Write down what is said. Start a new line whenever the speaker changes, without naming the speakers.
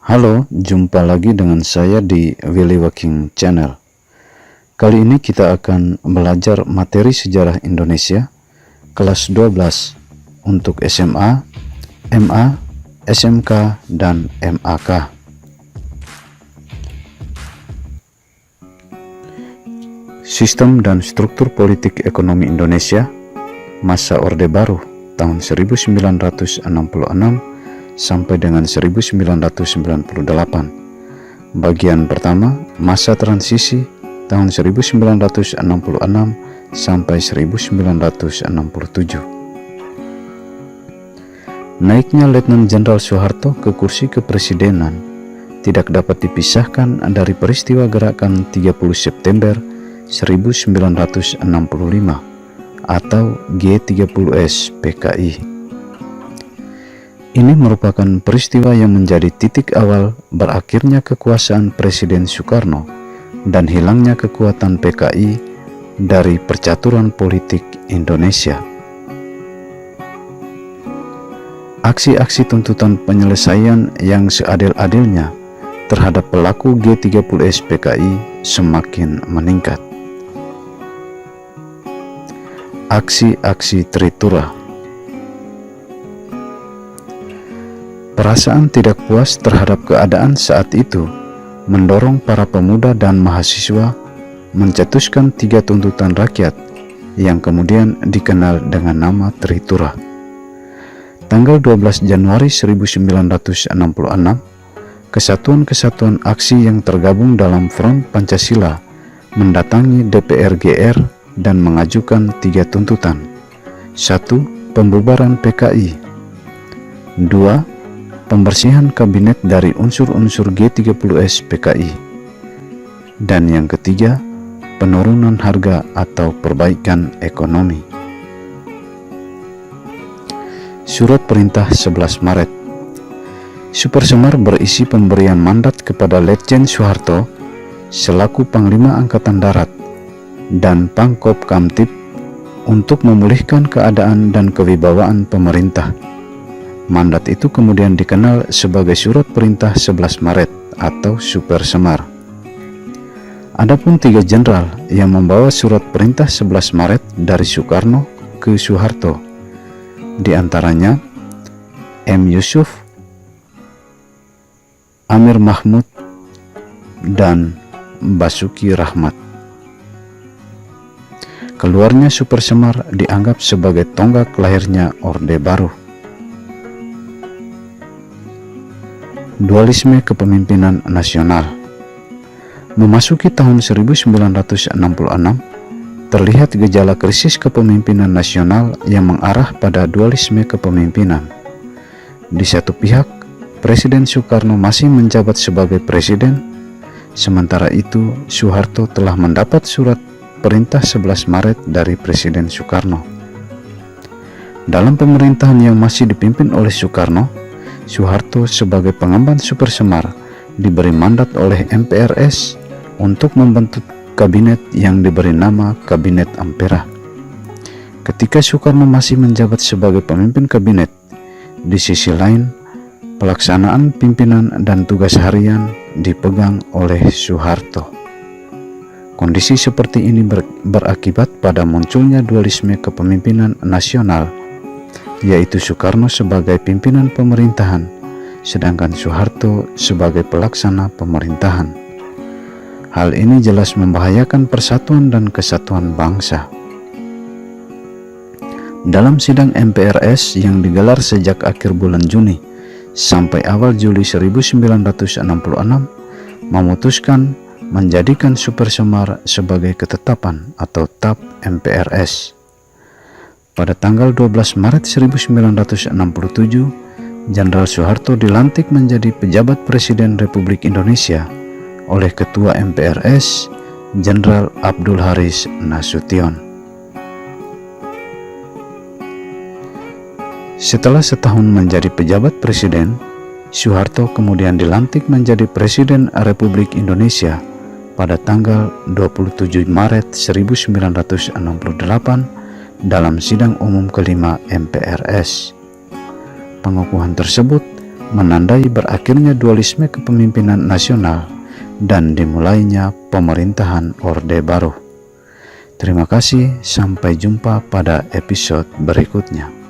Halo, jumpa lagi dengan saya di Willy Walking Channel. Kali ini kita akan belajar materi sejarah Indonesia kelas 12 untuk SMA, MA, SMK, dan MAK. Sistem dan struktur politik ekonomi Indonesia masa Orde Baru tahun 1966 sampai dengan 1998. Bagian pertama, masa transisi tahun 1966 sampai 1967. Naiknya Letnan Jenderal Soeharto ke kursi kepresidenan tidak dapat dipisahkan dari peristiwa gerakan 30 September 1965 atau G30S PKI. Ini merupakan peristiwa yang menjadi titik awal berakhirnya kekuasaan Presiden Soekarno dan hilangnya kekuatan PKI dari percaturan politik Indonesia. Aksi-aksi tuntutan penyelesaian yang seadil-adilnya terhadap pelaku G30S PKI semakin meningkat. Aksi-aksi Tritura. Perasaan tidak puas terhadap keadaan saat itu mendorong para pemuda dan mahasiswa mencetuskan 3 tuntutan rakyat yang kemudian dikenal dengan nama Tritura. Tanggal 12 Januari 1966, kesatuan-kesatuan aksi yang tergabung dalam Front Pancasila mendatangi DPR GR dan mengajukan 3 tuntutan. 1. Pembubaran PKI. 2. Pembersihan kabinet dari unsur-unsur G30S PKI. Dan yang ketiga, penurunan harga atau perbaikan ekonomi. Surat Perintah 11 Maret. Supersemar berisi pemberian mandat kepada Letjen Soeharto selaku Panglima Angkatan Darat dan Pangkop Kamtib untuk memulihkan keadaan dan kewibawaan pemerintah. Mandat itu kemudian dikenal sebagai Surat Perintah 11 Maret atau Supersemar. Adapun 3 jenderal yang membawa Surat Perintah 11 Maret dari Soekarno ke Soeharto, di antaranya M. Yusuf, Amir Mahmud, dan Basuki Rahmat. Keluarnya Supersemar dianggap sebagai tonggak lahirnya Orde Baru. Dualisme kepemimpinan nasional. Memasuki tahun 1966, terlihat gejala krisis kepemimpinan nasional yang mengarah pada dualisme kepemimpinan. Di satu pihak, Presiden Soekarno masih menjabat sebagai presiden, sementara itu Soeharto telah mendapat Surat Perintah 11 Maret dari Presiden Soekarno. Dalam pemerintahan yang masih dipimpin oleh Soekarno, Soeharto sebagai pengemban Supersemar diberi mandat oleh MPRS untuk membentuk kabinet yang diberi nama Kabinet Ampera. Ketika Soekarno masih menjabat sebagai pemimpin kabinet, di sisi lain, pelaksanaan pimpinan dan tugas harian dipegang oleh Soeharto. Kondisi seperti ini berakibat pada munculnya dualisme kepemimpinan nasional, yaitu Soekarno sebagai pimpinan pemerintahan, sedangkan Soeharto sebagai pelaksana pemerintahan. Hal ini jelas membahayakan persatuan dan kesatuan bangsa. Dalam sidang MPRS yang digelar sejak akhir bulan Juni sampai awal Juli 1966, memutuskan menjadikan Supersemar sebagai ketetapan atau TAP MPRS. Pada tanggal 12 Maret 1967, Jenderal Soeharto dilantik menjadi pejabat Presiden Republik Indonesia oleh Ketua MPRS, Jenderal Abdul Haris Nasution. Setelah setahun menjadi pejabat presiden, Soeharto kemudian dilantik menjadi Presiden Republik Indonesia pada tanggal 27 Maret 1968 dalam sidang umum kelima MPRS. Pengukuhan tersebut menandai berakhirnya dualisme kepemimpinan nasional dan dimulainya pemerintahan Orde Baru. Terima kasih, sampai jumpa pada episode berikutnya.